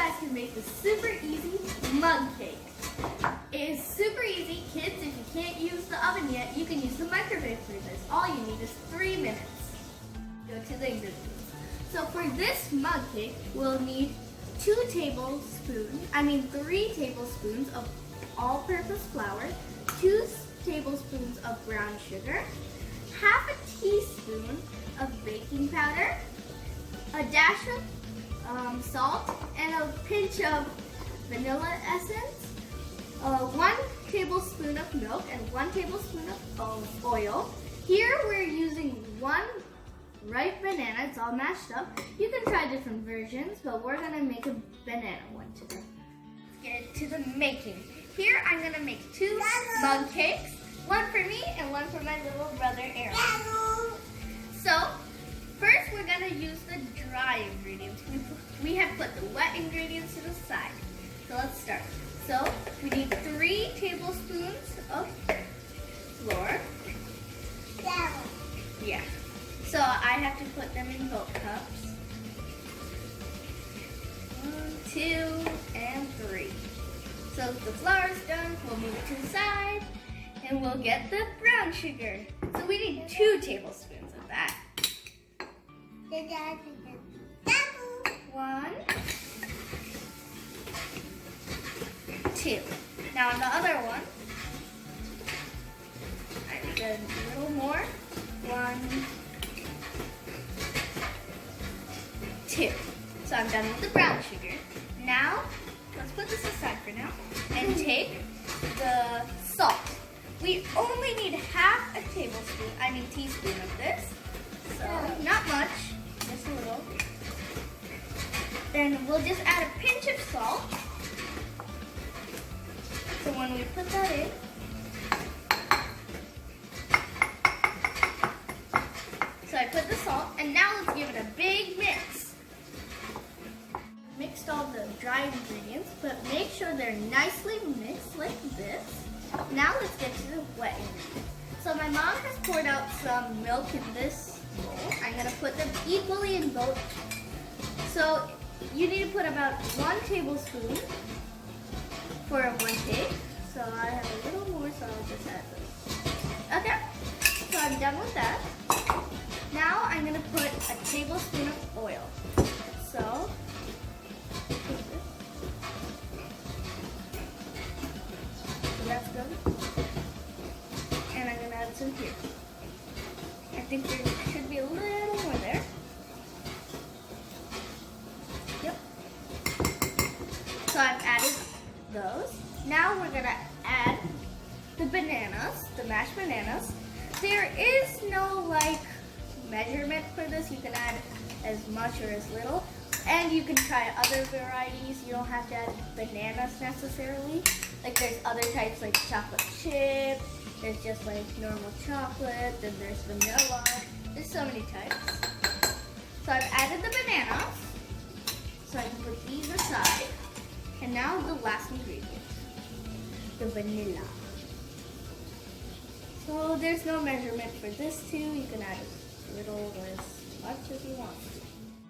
guys can make the super easy mug cake. It is super easy. Kids, if you can't use the oven yet, you can use the microwave for this. All you need is 3 minutes. Go to the ingredients. So for this mug cake, we'll need 3 tablespoons of all-purpose flour, 2 tablespoons of brown sugar, half a teaspoon of baking powder, a dash of salt, and a pinch of vanilla essence, 1 tablespoon of milk, and 1 tablespoon of oil. Here we're using 1 ripe banana. It's all mashed up. You can try different versions, but we're gonna make a banana one today. Let's get to the making. Here I'm gonna make 2 mug cakes, 1 for me and 1 for my little brother Aaron. So first we're gonna use the dry ingredients. We have put the wet ingredients to the side. So let's start. So we need 3 tablespoons of flour. Yeah. So I have to put them in both cups. 1, 2, and 3. So the flour is done, we'll move it to the side, and we'll get the brown sugar. So we need 2 tablespoons of that. 1, 2. Now on the other one, I need a little more. 1, 2. So I'm done with the brown sugar. Now, let's put this aside for now and take the salt. We only need half a teaspoon of this. So not much, just a little. Then we'll just add a pinch of salt. So when we put that in, so I put the salt, and now let's give it a big mix. Mixed all the dry ingredients, but make sure they're nicely mixed like this. Now let's get to the wet ingredients. So my mom has poured out some milk in this bowl. I'm gonna put them equally in both. So you need to put about 1 tablespoon for 1 cake. So I have a little more, so I'll just add this. Okay, so I'm done with that. Now I'm gonna put a tablespoon of oil. So that's good. And I'm gonna add some here. I think there should be a little more there. Yep. So I've added those. Now we're gonna add the bananas, the mashed bananas. There is no measurement for this. You can add as much or as little. And you can try other varieties. You don't have to add bananas necessarily. There's other types like chocolate chip. There's just normal chocolate. Then there's vanilla. There's so many types. So I've added the bananas. So I can put these aside. And now the last ingredient, the vanilla. So there's no measurement for this too. You can add as little or as much as you want.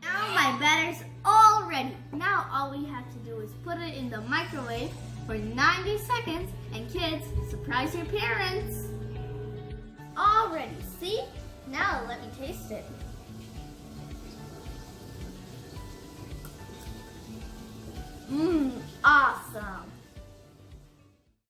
Now my batter's all ready. Now all we have to do is put it in the microwave for 90 seconds, and kids, surprise your parents. All ready, see? Now let me taste it. Awesome.